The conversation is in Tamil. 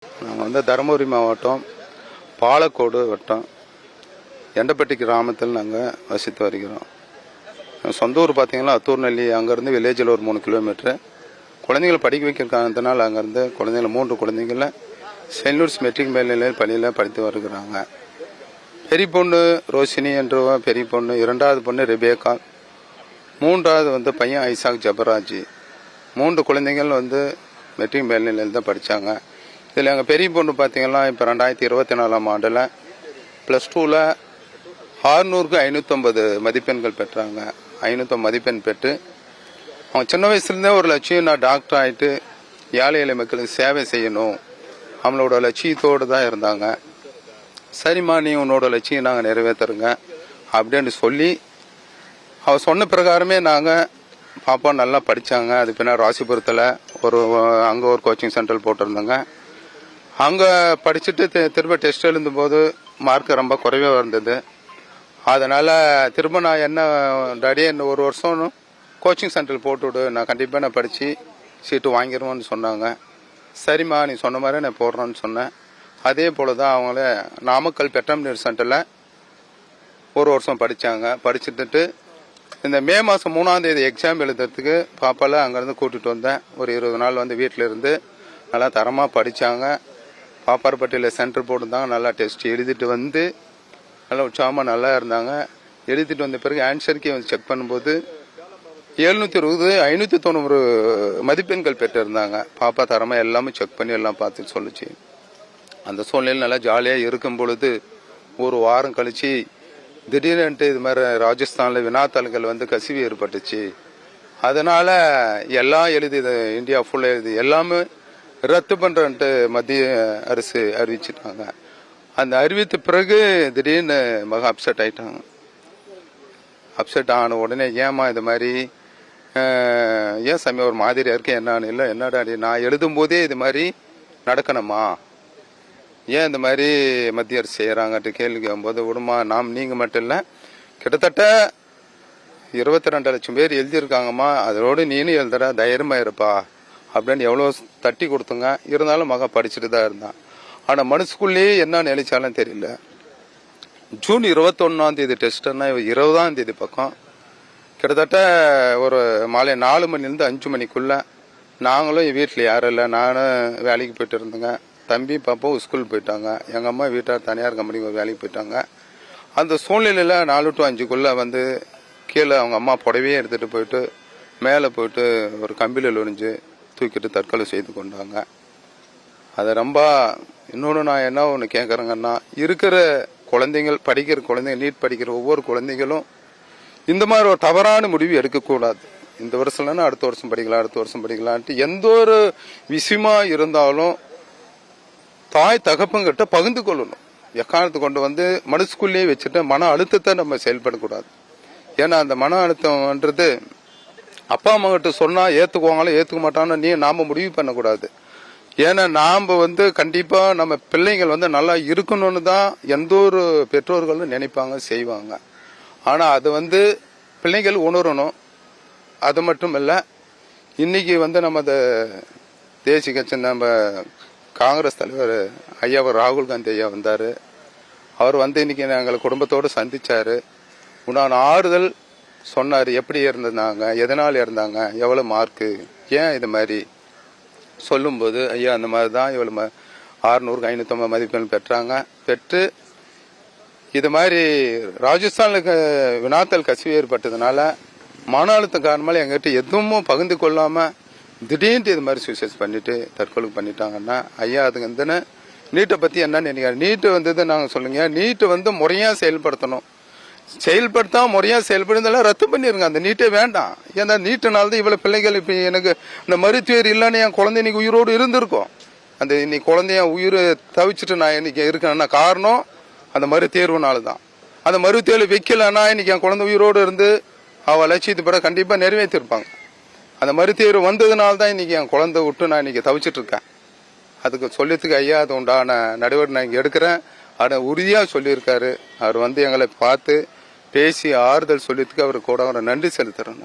நாங்கள் தருமபுரி மாவட்டம் பாலக்கோடு வட்டம் எண்டப்பட்டி கிராமத்தில் நாங்கள் வசித்து வருகிறோம். சொந்த ஊர் பார்த்தீங்கன்னா அத்தூர்நெல்லி, அங்கேருந்து வில்லேஜில் ஒரு 3 கிலோமீட்டரு. குழந்தைங்களை படிக்க வைக்கிற காரணத்தினால் அங்கேருந்து குழந்தைங்களை 3 குழந்தைங்கள செயின்ட் லூயிஸ் மெட்ரிக் மேல்நிலை பள்ளியில் படித்து வருகிறாங்க. பெரிய பொண்ணு ரோஷினி என்றவ பெரிய பொண்ணு, 2வது பொண்ணு ரெபேக்கா, 3வது பையன் ஐசாக் ஜபராஜ். 3 குழந்தைகள் மெட்ரிக் மேல்நிலையில் தான் படித்தாங்க. இதில் எங்கள் பெரிய பொண்ணு பார்த்தீங்கன்னா இப்போ 2024ஆம் ஆண்டில் +2ல் 600க்கு 550 மதிப்பெண்கள் பெற்றாங்க. 500 மதிப்பெண் பெற்று அவங்க சின்ன வயசுலேருந்தே ஒரு லட்சியம், நான் டாக்டர் ஆகிட்டு ஏழை எளிய மக்களுக்கு சேவை செய்யணும், அவங்களோட லட்சியத்தோடு தான் இருந்தாங்க. சரிம்மா, நீ உன்னோட லட்சியம் நாங்கள் நிறைவேற்றுறோங்க அப்படின்னு சொல்லி அவள் சொன்ன பிரகாரமே நாங்கள் பாப்பா நல்லா படித்தாங்க. அது பின்னால் ராசிபுரத்தில் அங்கே ஒரு கோச்சிங் சென்டர் போட்டிருந்தாங்க. அங்கே படிச்சுட்டு திரும்ப டெஸ்ட் எழுதும்போது மார்க் ரொம்ப குறைவாக இருந்தது. அதனால் திரும்ப நான் என்ன டாடி என்ன 1 வருஷம் கோச்சிங் சென்டர் போட்டுவிடு, நான் கண்டிப்பாக நான் படித்து சீட்டு வாங்கிடுவோன்னு சொன்னாங்க. சரிம்மா, நீ சொன்ன மாதிரி நான் போடுறேன்னு சொன்னேன். அதே போல் தான் அவங்கள நாமக்கல் பெட்ராமினரி சென்டரில் 1 வருஷம் படித்தாங்க. படிச்சுட்டு இந்த மே மாதம் 3ஆம் தேதி எக்ஸாம் எழுதுறதுக்கு பாப்பால அங்கேருந்து கூட்டிகிட்டு வந்தேன். ஒரு 20 நாள் வீட்டில் இருந்து நல்லா தரமாக படித்தாங்க. பாப்பார்பட்டியில் சென்டர் போட்டுருந்தாங்க. நல்லா டெஸ்ட் எழுதிட்டு நல்லா உற்சாகமாக நல்லா இருந்தாங்க. எழுதிட்டு வந்த பிறகு ஆன்சருக்கே செக் பண்ணும்போது 720 590 மதிப்பெண்கள் பெற்றிருந்தாங்க. பாப்பா தரமாக எல்லாமே செக் பண்ணி எல்லாம் பார்த்து சொல்லிச்சு. அந்த சூழ்நிலையில் நல்லா ஜாலியாக இருக்கும் பொழுது ஒரு வாரம் கழிச்சு திடீர்னு இது மாதிரி ராஜஸ்தானில் வினாத்தாள்கள் கசிவு ஏற்பட்டுச்சு. அதனால் எல்லாம் இந்தியா ஃபுல்லாக எழுதி எல்லாமே ரத்து பண்ணுறன்ட்டு மத்திய அரசு அறிவிச்சிட்டாங்க. அந்த அறிவித்த பிறகு திடீர்னு மக அப்செட் ஆயிட்டாங்க. அப்செட் ஆன உடனே ஏமா இது மாதிரி ஏன் சாமி ஒரு மாதிரியா இருக்கு, என்னான்னு இல்லை, என்னடா நான் எழுதும் போதே இது மாதிரி நடக்கணுமா, ஏன் இந்த மாதிரி மத்திய அரசு செய்யறாங்கட்டு கேள்வி கேட்கும்போது, விடுமா, நீங்கள் மட்டும் இல்லை, கிட்டத்தட்ட 22 லட்சம் பேர் எழுதியிருக்காங்கம்மா, அதோடு நீனும் எழுதுற, தைரியமா இருப்பா அப்படின்னு எவ்வளோ தட்டி கொடுத்துங்க. இருந்தாலும் மக படிச்சுட்டு தான் இருந்தான். ஆனால் மனசுக்குள்ளேயே என்ன நினைச்சாலும் தெரியல. ஜூன் 21ஆம் தேதி டெஸ்ட்னா 20ஆம் தேதி பக்கம் கிட்டத்தட்ட ஒரு மாலை 4 மணிலேருந்து 5 மணிக்குள்ள நாங்களும் வீட்டில் யாரும் இல்லை, நானும் வேலைக்கு போயிட்டு இருந்தேங்க. தம்பி பாப்பாவும் ஸ்கூல் போயிட்டாங்க. எங்கள் அம்மா வீட்டார் தனியார் கம்பெனிக்கு வேலைக்கு போயிட்டாங்க. அந்த சூழ்நிலையில் 4 to 5க்குள்ளே கீழே அவங்க அம்மா புடவையே எடுத்துகிட்டு போயிட்டு மேலே போயிட்டு ஒரு கம்பியில் ஒழிஞ்சு தூக்கிட்டு தற்கொலை செய்து கொண்டாங்க. அதை ரொம்ப இன்னொன்று நான் என்ன ஒன்று கேட்குறேங்கன்னா, இருக்கிற குழந்தைகள், படிக்கிற குழந்தைங்க, நீட் படிக்கிற ஒவ்வொரு குழந்தைகளும் இந்த மாதிரி ஒரு தவறான முடிவு எடுக்கக்கூடாது. இந்த வருஷம் இல்லைன்னா அடுத்த வருஷம் படிக்கலாம், அடுத்த வருஷம் படிக்கலான்ட்டு எந்த ஒரு விஷயமா இருந்தாலும் தாய் தகப்பங்கிட்ட பகிர்ந்து கொள்ளணும். எக்காரணத்தை கொண்டு மனசுக்குள்ளேயே வச்சுட்டு மன அழுத்தத்தை நம்ம செயல்படக்கூடாது. ஏன்னா அந்த மன அழுத்தம்ன்றது அப்பா அம்மா கிட்ட சொன்னா ஏத்துக்குவாங்களோ ஏத்துக்க மாட்டான்னு நாம முடிவு பண்ணக்கூடாது. ஏன்னா நாம கண்டிப்பா நம்ம பிள்ளைங்கள் நல்லா இருக்கணும்னு தான் எந்த ஒரு பெற்றோர்களும் நினைப்பாங்க, செய்வாங்க. ஆனா அது பிள்ளைகள் உணரணும். அது மட்டும் இல்ல, இன்னைக்கு நம்ம தேசிய கட்சி நம்ம காங்கிரஸ் தலைவர் ஐயா ராகுல் காந்தி ஐயா வந்தாரு. அவர் இன்னைக்கு எங்களை குடும்பத்தோடு சந்திச்சாரு. உண்டான ஆறுதல் சொன்னாரு. எப்படி இருந்தாங்க, எதனால இருந்தாங்க, எவ்வளவு மார்க்கு, ஏன் இது மாதிரி சொல்லும்போது, ஐயா அந்த மாதிரி தான் இவ்வளவு 600க்கு 550 மதிப்பெண் பெற்றாங்க. பெற்று இது மாதிரி ராஜஸ்தானுக்கு வினாத்தாள் கசிவு ஏற்பட்டதுனால மன அழுத்தம் காரணமாக எங்கிட்ட எதுவும் பகிர்ந்து கொள்ளாம திடீர்னு இது மாதிரி சூசைட் பண்ணிட்டு தற்கொலை பண்ணிட்டாங்கன்னா, ஐயா அதுக்கு நீட்டை பத்தி என்ன நினைக்கிறேன், நீட்டு நாங்க சொல்லுங்க, நீட்டு முறையா செயல்படுத்தணும், செயல்படுத்தா முறையா செயல்படுறதெல்லாம் ரத்து பண்ணிருங்க, அந்த நீட்டே வேண்டாம். ஏன்னா நீட்டுனால்தான் இவ்வளவு பிள்ளைகள் இப்ப எனக்கு இந்த மருத்துவர் இல்லைன்னு என் குழந்தை இன்னைக்கு உயிரோடு இருந்திருக்கும். அந்த இன்னைக்கு குழந்தைய உயிர் தவிச்சுட்டு நான் இன்னைக்கு இருக்கேன்னா காரணம் அந்த மறுதேர்வுனாலதான். அந்த மறுதேர்வு வைக்கலன்னா இன்னைக்கு என் குழந்தை உயிரோடு இருந்து அவ லட்சியத்து பிறகு கண்டிப்பா நிறைவேற்றிருப்பாங்க. அந்த மறுதேர்வு வந்ததுனால்தான் இன்னைக்கு என் குழந்தை விட்டு நான் இன்னைக்கு தவிச்சிட்டு இருக்கேன். அதுக்கு சொல்லியதுக்கு ஐயா அது உண்டான நடவடிக்கை நான் இங்க எடுக்கிறேன். அதை உறுதியா சொல்லியிருக்காரு. அவர் எங்களை பார்த்து பேசி ஆறுதல் சொல்லியதுக்கு அவருக்கு கூட நன்றி செலுத்துறேன்.